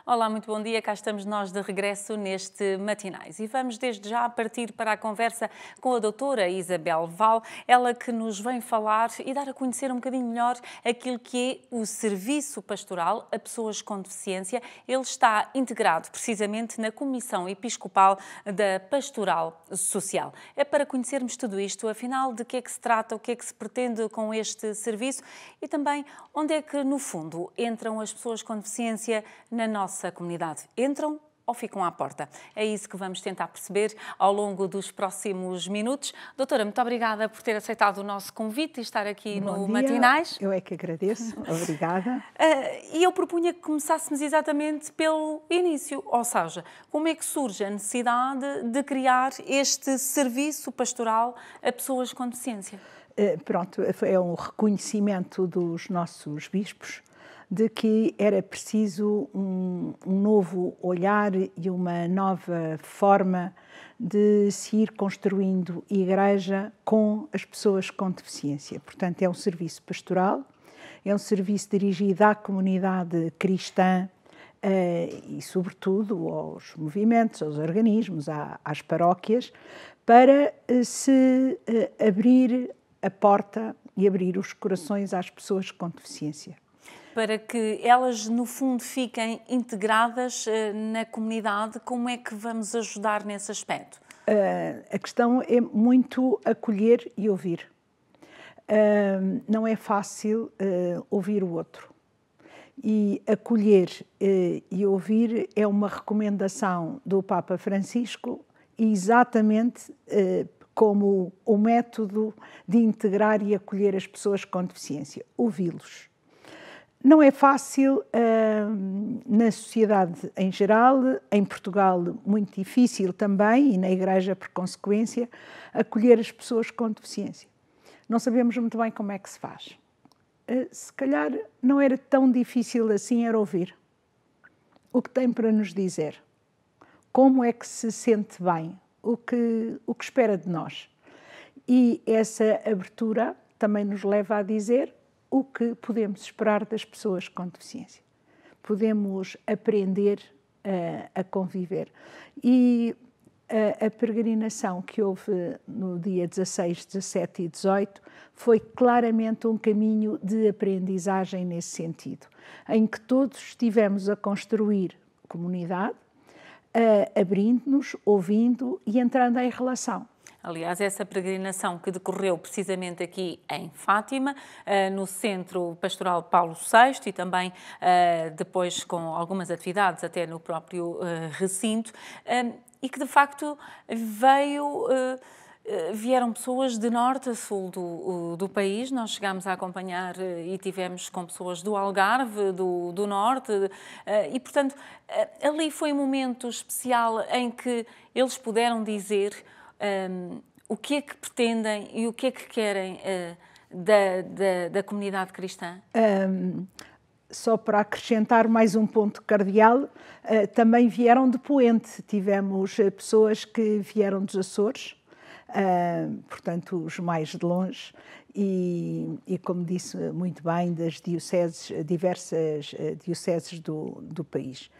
Olá, muito bom dia. Cá estamos nós de regresso neste Matinais e vamos desde já partir para a conversa com a doutora Isabel Val, ela que nos vem falar e dar a conhecer um bocadinho melhor aquilo que é o Serviço Pastoral a Pessoas com Deficiência. Ele está integrado precisamente na Comissão Episcopal da Pastoral Social. É para conhecermos tudo isto, afinal, de que é que se trata, o que é que se pretende com este serviço e também onde é que, no fundo, entram as pessoas com deficiência na nossa comunidade. Entram ou ficam à porta? É isso que vamos tentar perceber ao longo dos próximos minutos. Doutora, muito obrigada por ter aceitado o nosso convite e estar aqui no Matinais. Eu é que agradeço. Obrigada. E eu propunha que começássemos exatamente pelo início, ou seja, como é que surge a necessidade de criar este serviço pastoral a pessoas com deficiência? Pronto, é um reconhecimento dos nossos bispos de que era preciso um novo olhar e uma nova forma de se ir construindo igreja com as pessoas com deficiência. Portanto, é um serviço pastoral, é um serviço dirigido à comunidade cristã e, sobretudo, aos movimentos, aos organismos, às paróquias, para se abrir a porta e abrir os corações às pessoas com deficiência. Para que elas, no fundo, fiquem integradas na comunidade, como é que vamos ajudar nesse aspecto? A questão é muito acolher e ouvir. Não é fácil ouvir o outro. E acolher e ouvir é uma recomendação do Papa Francisco, exatamente como o método de integrar e acolher as pessoas com deficiência, ouvi-los. Não é fácil na sociedade em geral, em Portugal muito difícil também, e na Igreja por consequência, acolher as pessoas com deficiência. Não sabemos muito bem como é que se faz. Se calhar não era tão difícil assim, era ouvir o que tem para nos dizer, como é que se sente bem, o que espera de nós. E essa abertura também nos leva a dizer o que podemos esperar das pessoas com deficiência. Podemos aprender a conviver. E a peregrinação que houve no dia 16, 17 e 18 foi claramente um caminho de aprendizagem nesse sentido, em que todos estivemos a construir comunidade, abrindo-nos, ouvindo e entrando em relação. Aliás, essa peregrinação que decorreu precisamente aqui em Fátima, no Centro Pastoral Paulo VI e também depois com algumas atividades até no próprio recinto, e que de facto vieram pessoas de norte a sul do país. Nós chegámos a acompanhar e tivemos com pessoas do Algarve, do norte, e portanto ali foi um momento especial em que eles puderam dizer o que é que pretendem e o que é que querem da comunidade cristã? Só para acrescentar mais um ponto cardeal, também vieram de Poente. Tivemos pessoas que vieram dos Açores, portanto, os mais de longe, e como disse muito bem, das dioceses, diversas dioceses do país.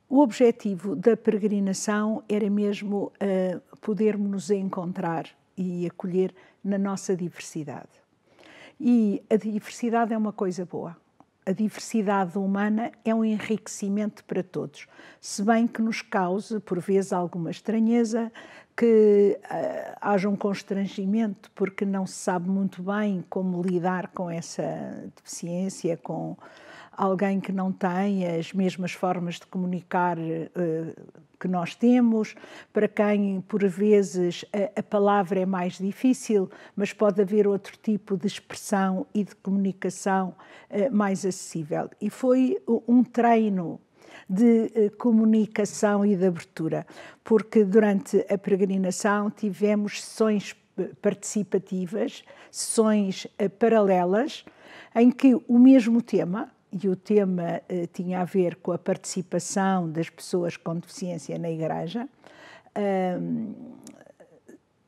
O objetivo da peregrinação era mesmo podermos nos encontrar e acolher na nossa diversidade. E a diversidade é uma coisa boa. A diversidade humana é um enriquecimento para todos, se bem que nos cause, por vezes, alguma estranheza, que haja um constrangimento, porque não se sabe muito bem como lidar com essa deficiência, com alguém que não tem as mesmas formas de comunicar que nós temos, para quem, por vezes, a palavra é mais difícil, mas pode haver outro tipo de expressão e de comunicação mais acessível. E foi um treino de comunicação e de abertura, porque durante a peregrinação tivemos sessões participativas, sessões paralelas, em que o mesmo tema, e o tema tinha a ver com a participação das pessoas com deficiência na igreja,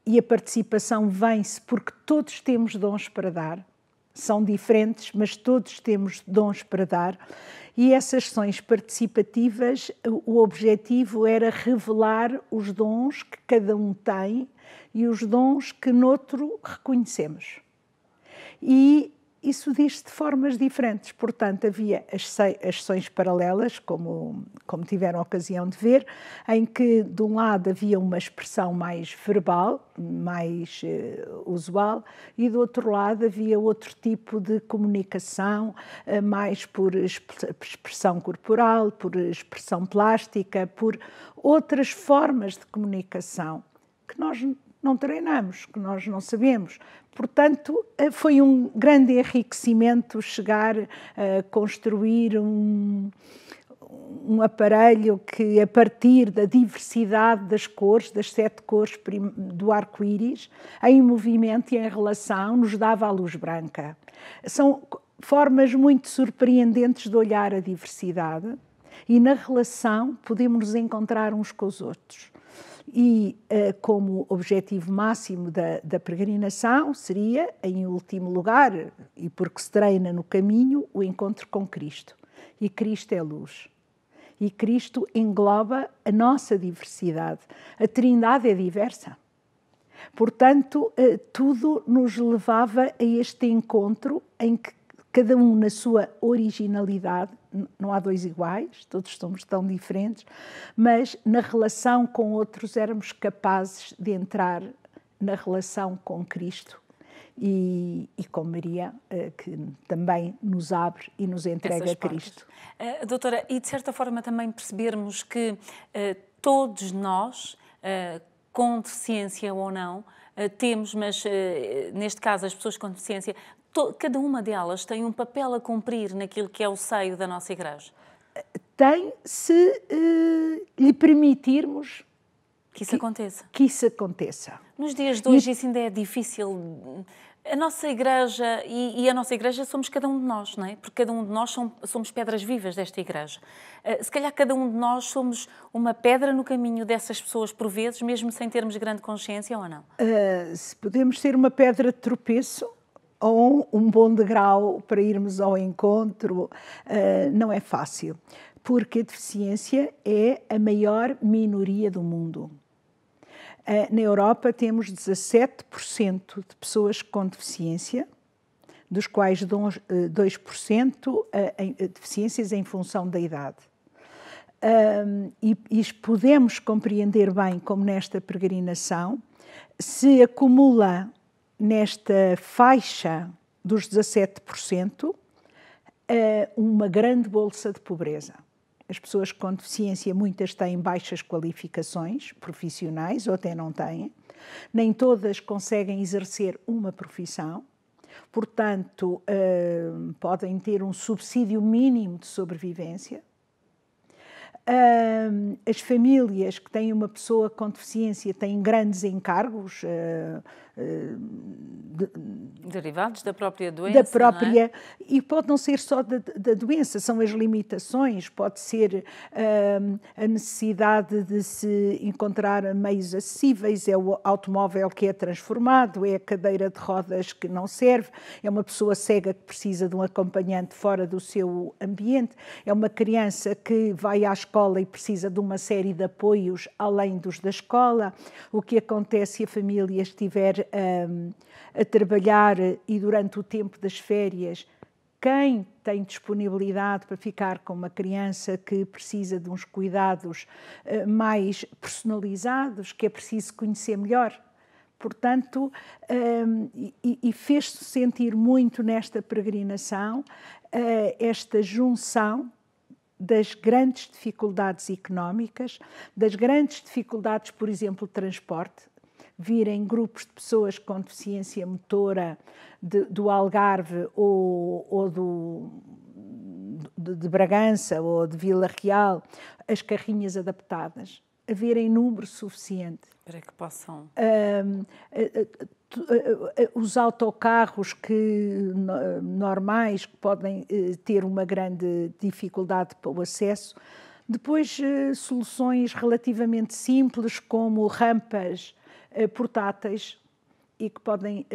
e a participação vem-se porque todos temos dons para dar, são diferentes, mas todos temos dons para dar. E essas sessões participativas, o objetivo era revelar os dons que cada um tem e os dons que noutro reconhecemos. E isso diz-se de formas diferentes, portanto havia as sessões paralelas, como tiveram a ocasião de ver, em que de um lado havia uma expressão mais verbal, mais usual, e do outro lado havia outro tipo de comunicação, mais por expressão corporal, por expressão plástica, por outras formas de comunicação que nós não treinamos, que nós não sabemos. Portanto, foi um grande enriquecimento chegar a construir um aparelho que, a partir da diversidade das cores, das 7 cores do arco-íris, em movimento e em relação, nos dava a luz branca. São formas muito surpreendentes de olhar a diversidade e, na relação, podemos nos encontrar uns com os outros. E como objetivo máximo da peregrinação seria, em último lugar, e porque se treina no caminho, o encontro com Cristo. E Cristo é luz. E Cristo engloba a nossa diversidade. A Trindade é diversa. Portanto, tudo nos levava a este encontro em que cada um na sua originalidade, não há dois iguais, todos somos tão diferentes, mas na relação com outros éramos capazes de entrar na relação com Cristo e com Maria, que também nos abre e nos entrega a Cristo. Doutora, e de certa forma também percebermos que todos nós, com deficiência ou não, temos, mas neste caso as pessoas com deficiência, cada uma delas tem um papel a cumprir naquilo que é o seio da nossa Igreja. Tem, se lhe permitirmos que isso aconteça. Que isso aconteça. Nos dias de hoje isso ainda é difícil. A nossa Igreja, e a nossa Igreja somos cada um de nós, não é? Porque cada um de nós somos pedras vivas desta Igreja. Se calhar cada um de nós somos uma pedra no caminho dessas pessoas, por vezes, mesmo sem termos grande consciência, ou não? Se podemos ser uma pedra de tropeço, ou um bom degrau para irmos ao encontro, não é fácil, porque a deficiência é a maior minoria do mundo. Na Europa temos 17% de pessoas com deficiência, dos quais 2% deficiências em função da idade. E podemos compreender bem como nesta peregrinação se acumula nesta faixa dos 17%, uma grande bolsa de pobreza. As pessoas com deficiência, muitas têm baixas qualificações profissionais, ou até não têm. Nem todas conseguem exercer uma profissão. Portanto, podem ter um subsídio mínimo de sobrevivência. As famílias que têm uma pessoa com deficiência têm grandes encargos derivados da própria doença, não é? E pode não ser só da doença, são as limitações, pode ser a necessidade de se encontrar meios acessíveis, é o automóvel que é transformado, é a cadeira de rodas que não serve, é uma pessoa cega que precisa de um acompanhante fora do seu ambiente, é uma criança que vai à escola e precisa de uma série de apoios além dos da escola. O que acontece se a família estiver a trabalhar e durante o tempo das férias, quem tem disponibilidade para ficar com uma criança que precisa de uns cuidados mais personalizados, que é preciso conhecer melhor. Portanto, e fez-se sentir muito nesta peregrinação esta junção das grandes dificuldades económicas, das grandes dificuldades, por exemplo, de transporte, virem grupos de pessoas com deficiência motora do Algarve ou de Bragança ou de Vila Real, as carrinhas adaptadas, haverem número suficiente. Para que possam... os autocarros normais que podem ter uma grande dificuldade para o acesso. Depois, soluções relativamente simples, como rampas portáteis, e que podem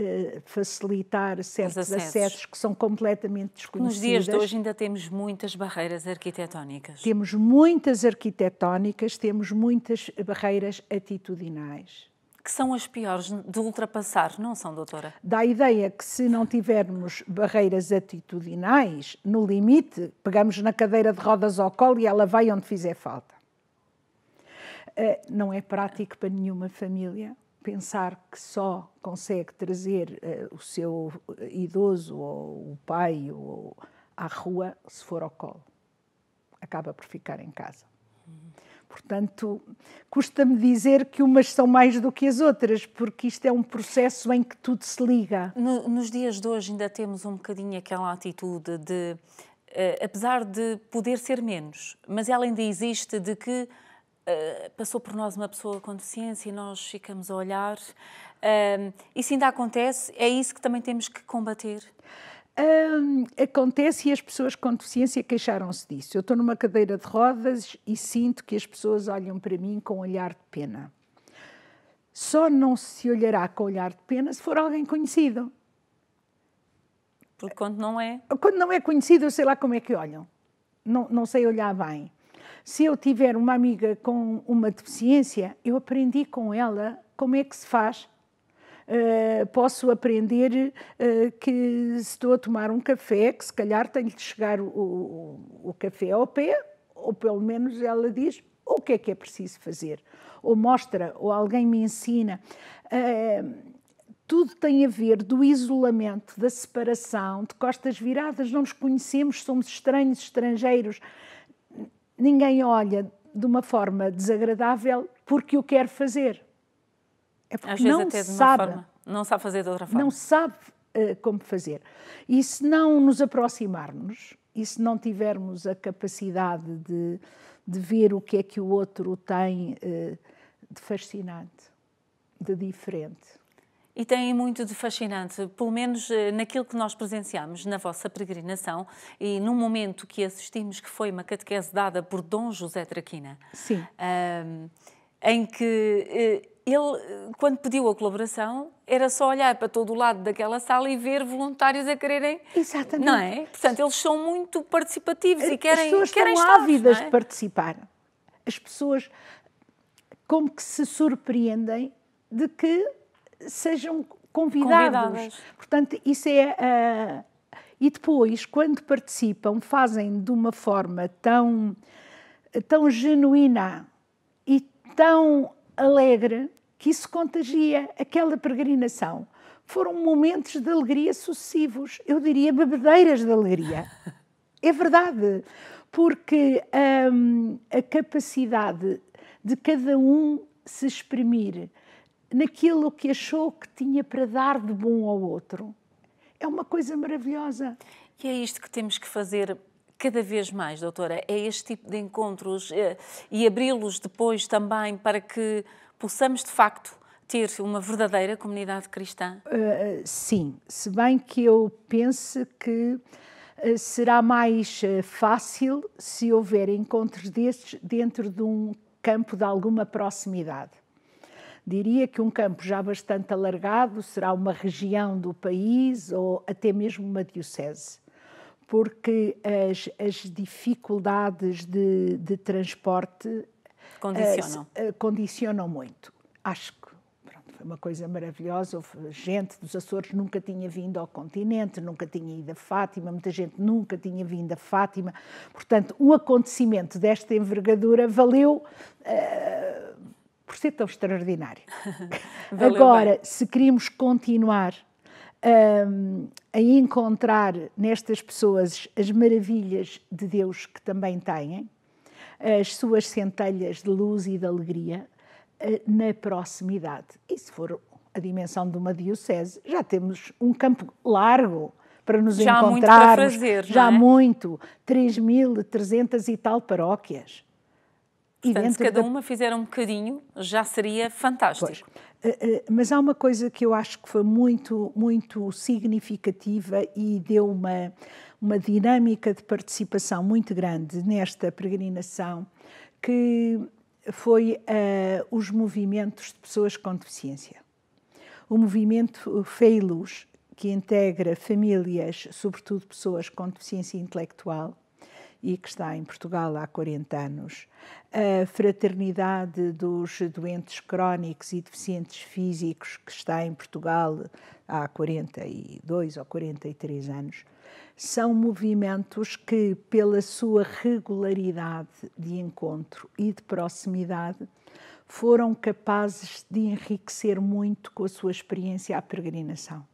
facilitar certos acessos que são completamente desconhecidos. Nos dias de hoje ainda temos muitas barreiras arquitetónicas. Temos muitas arquitetónicas, temos muitas barreiras atitudinais. Que são as piores de ultrapassar, não são, doutora? Dá a ideia que se não tivermos barreiras atitudinais, no limite, pegamos na cadeira de rodas ao colo e ela vai onde fizer falta. Não é prático para nenhuma família pensar que só consegue trazer o seu idoso ou o pai ou à rua se for ao colo. Acaba por ficar em casa. Portanto, custa-me dizer que umas são mais do que as outras, porque isto é um processo em que tudo se liga. Nos dias de hoje ainda temos um bocadinho aquela atitude de, apesar de poder ser menos, mas ela ainda existe de que passou por nós uma pessoa com deficiência e nós ficamos a olhar. Isso ainda acontece? É isso que também temos que combater? Acontece e as pessoas com deficiência queixaram-se disso. Eu estou numa cadeira de rodas e sinto que as pessoas olham para mim com um olhar de pena. Só não se olhará com olhar de pena se for alguém conhecido. Porque quando não é... Quando não é conhecido, eu sei lá como é que olham. Não sei olhar bem. Se eu tiver uma amiga com uma deficiência, eu aprendi com ela como é que se faz. Posso aprender que se estou a tomar um café, que se calhar tenho de chegar o café ao pé, ou pelo menos ela diz o que é preciso fazer. Ou mostra, ou alguém me ensina. Tudo tem a ver do isolamento, da separação, de costas viradas, não nos conhecemos, somos estranhos, estrangeiros. Ninguém olha de uma forma desagradável porque o quer fazer. É porque às vezes até de uma forma, não sabe fazer de outra forma. Não sabe como fazer. E se não nos aproximarmos, e se não tivermos a capacidade de ver o que é que o outro tem de fascinante, de diferente. E tem muito de fascinante, pelo menos naquilo que nós presenciamos na vossa peregrinação e num momento que assistimos, que foi uma catequese dada por Dom José Traquina. Sim. Em que ele, quando pediu a colaboração, era só olhar para todo o lado daquela sala e ver voluntários a quererem... Exatamente. Não é? Portanto, eles são muito participativos e querem estar. As pessoas estão ávidas de participar. As pessoas como que se surpreendem de que sejam convidados. Portanto, isso é... E depois, quando participam, fazem de uma forma tão genuína e tão alegre que isso contagia. Aquela peregrinação foram momentos de alegria sucessivos, eu diria bebedeiras de alegria. É verdade, porque a capacidade de cada um se exprimir naquilo que achou que tinha para dar de bom ao outro é uma coisa maravilhosa. E é isto que temos que fazer cada vez mais, doutora, é este tipo de encontros e abri-los depois também para que possamos, de facto, ter uma verdadeira comunidade cristã? Sim, se bem que eu pense que será mais fácil se houver encontros destes dentro de um campo de alguma proximidade. Diria que um campo já bastante alargado será uma região do país ou até mesmo uma diocese, porque as dificuldades de transporte condicionam muito. Acho que foi uma coisa maravilhosa. Houve gente dos Açores que nunca tinha vindo ao continente, nunca tinha ido a Fátima, muita gente nunca tinha vindo a Fátima. Portanto, um acontecimento desta envergadura valeu por ser tão extraordinário. Agora, bem. Se queremos continuar a encontrar nestas pessoas as maravilhas de Deus que também têm, as suas centelhas de luz e de alegria na proximidade. E se for a dimensão de uma diocese, já temos um campo largo para nos encontrarmos. Já muito para fazer, já não é? Muito. 3.300 e tal paróquias. Portanto, se cada uma fizer um bocadinho, já seria fantástico. Pois. Mas há uma coisa que eu acho que foi muito, muito significativa e deu uma dinâmica de participação muito grande nesta peregrinação, que foi os movimentos de pessoas com deficiência. O movimento Fé e Luz, que integra famílias, sobretudo pessoas com deficiência intelectual, e que está em Portugal há 40 anos. A Fraternidade dos Doentes Crónicos e Deficientes Físicos, que está em Portugal há 42 ou 43 anos. São movimentos que, pela sua regularidade de encontro e de proximidade, foram capazes de enriquecer muito com a sua experiência à peregrinação.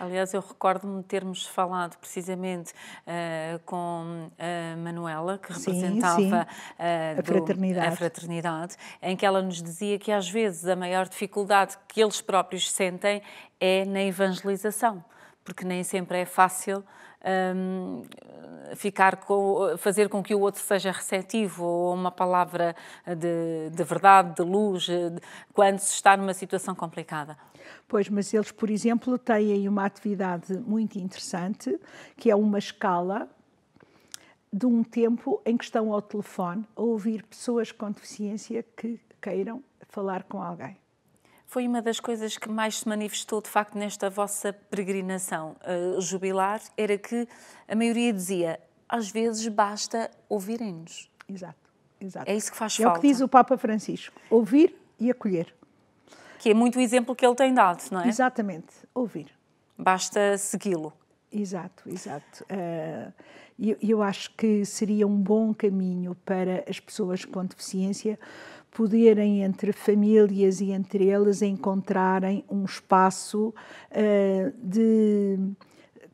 Aliás, eu recordo-me de termos falado precisamente com a Manuela, que representava a fraternidade, em que ela nos dizia que às vezes a maior dificuldade que eles próprios sentem é na evangelização, porque nem sempre é fácil fazer com que o outro seja receptivo, ou uma palavra de verdade, de luz, quando se está numa situação complicada. Pois, mas eles, por exemplo, têm uma atividade muito interessante, que é uma escala de um tempo em que estão ao telefone a ouvir pessoas com deficiência que queiram falar com alguém. Foi uma das coisas que mais se manifestou, de facto, nesta vossa peregrinação jubilar, era que a maioria dizia, às vezes basta ouvirem-nos. Exato, exato. É isso que faz falta. falta. É o que diz o Papa Francisco, ouvir e acolher. Que é muito o exemplo que ele tem dado, não é? Exatamente, ouvir. Basta segui-lo. Exato, exato. Eu acho que seria um bom caminho para as pessoas com deficiência poderem, entre famílias e entre elas, encontrarem um espaço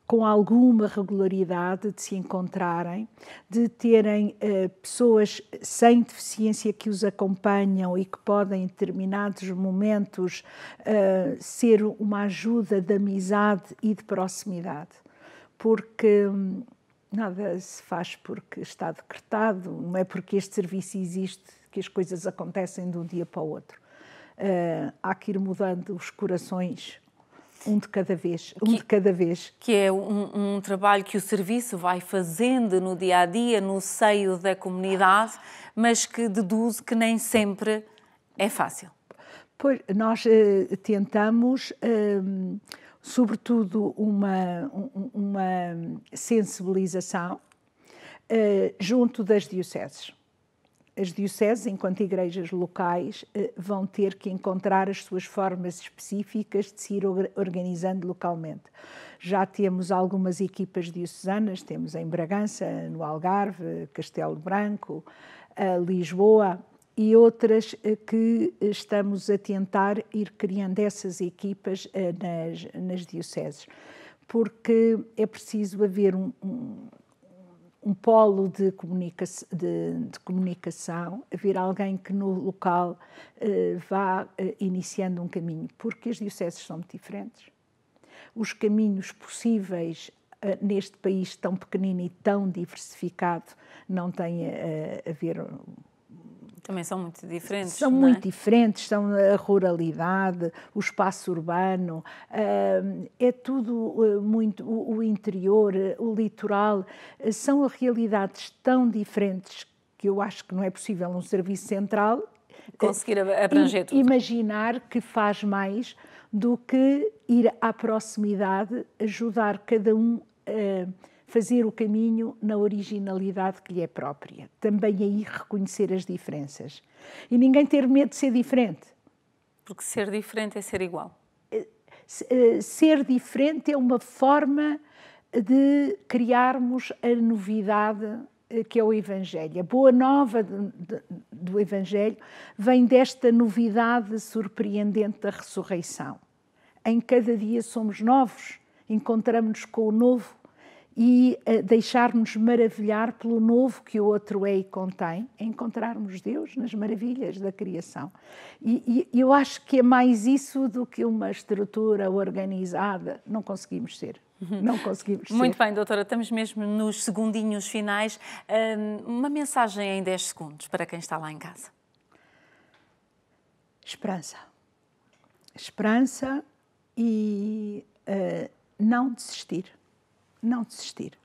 com alguma regularidade de se encontrarem, de terem pessoas sem deficiência que os acompanham e que podem, em determinados momentos, ser uma ajuda de amizade e de proximidade. Porque nada se faz porque está decretado, não é porque este serviço existe que as coisas acontecem de um dia para o outro. Há que ir mudando os corações um de cada vez, de cada vez. Que é um trabalho que o serviço vai fazendo no dia-a-dia, no seio da comunidade, mas que deduzo que nem sempre é fácil. Pois, nós tentamos, sobretudo, uma sensibilização junto das dioceses. As dioceses, enquanto igrejas locais, vão ter que encontrar as suas formas específicas de se ir organizando localmente. Já temos algumas equipas diocesanas, temos em Bragança, no Algarve, Castelo Branco, Lisboa, e outras que estamos a tentar ir criando essas equipas nas dioceses, porque é preciso haver um polo de comunicação, haver alguém que no local vá iniciando um caminho, porque as dioceses são muito diferentes. Os caminhos possíveis neste país tão pequenino e tão diversificado não têm a ver... Também são muito diferentes. São muito diferentes, são a ruralidade, o espaço urbano, é tudo muito, o interior, o litoral, são realidades tão diferentes que eu acho que não é possível um serviço central conseguir abranger tudo. Imaginar que faz mais do que ir à proximidade, ajudar cada um a fazer o caminho na originalidade que lhe é própria. Também aí reconhecer as diferenças. E ninguém ter medo de ser diferente. Porque ser diferente é ser igual. Ser diferente é uma forma de criarmos a novidade que é o Evangelho. A boa nova do Evangelho vem desta novidade surpreendente da ressurreição. Em cada dia somos novos, encontramos-nos com o novo, e deixar-nos maravilhar pelo novo que o outro é e contém, é encontrarmos Deus nas maravilhas da criação. E eu acho que é mais isso do que uma estrutura organizada. Não conseguimos ser. Não conseguimos ser. Muito bem, doutora, estamos mesmo nos segundinhos finais. Uma mensagem em 10 segundos para quem está lá em casa. Esperança. Esperança e não desistir. Não desistir.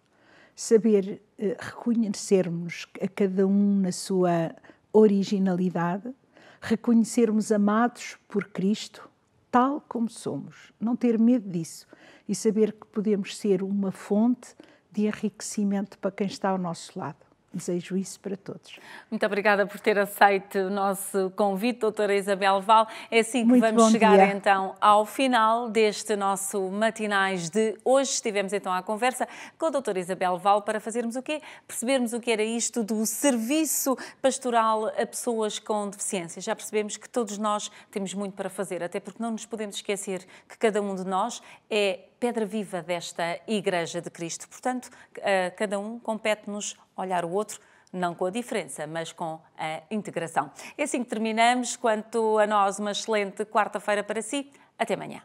Saber reconhecermos a cada um na sua originalidade, reconhecermos amados por Cristo tal como somos, não ter medo disso e saber que podemos ser uma fonte de enriquecimento para quem está ao nosso lado. Desejo isso para todos. Muito obrigada por ter aceito o nosso convite, doutora Isabel Val. É assim que Muito vamos bom chegar dia. então ao final deste nosso Matinais de hoje. Estivemos então à conversa com a doutora Isabel Val para fazermos o quê? Percebermos o que era isto do serviço pastoral a pessoas com deficiência. Já percebemos que todos nós temos muito para fazer, até porque não nos podemos esquecer que cada um de nós é pedra viva desta Igreja de Cristo. Portanto, a cada um compete-nos olhar o outro, não com a diferença, mas com a integração. É assim que terminamos. Quanto a nós, uma excelente quarta-feira para si. Até amanhã.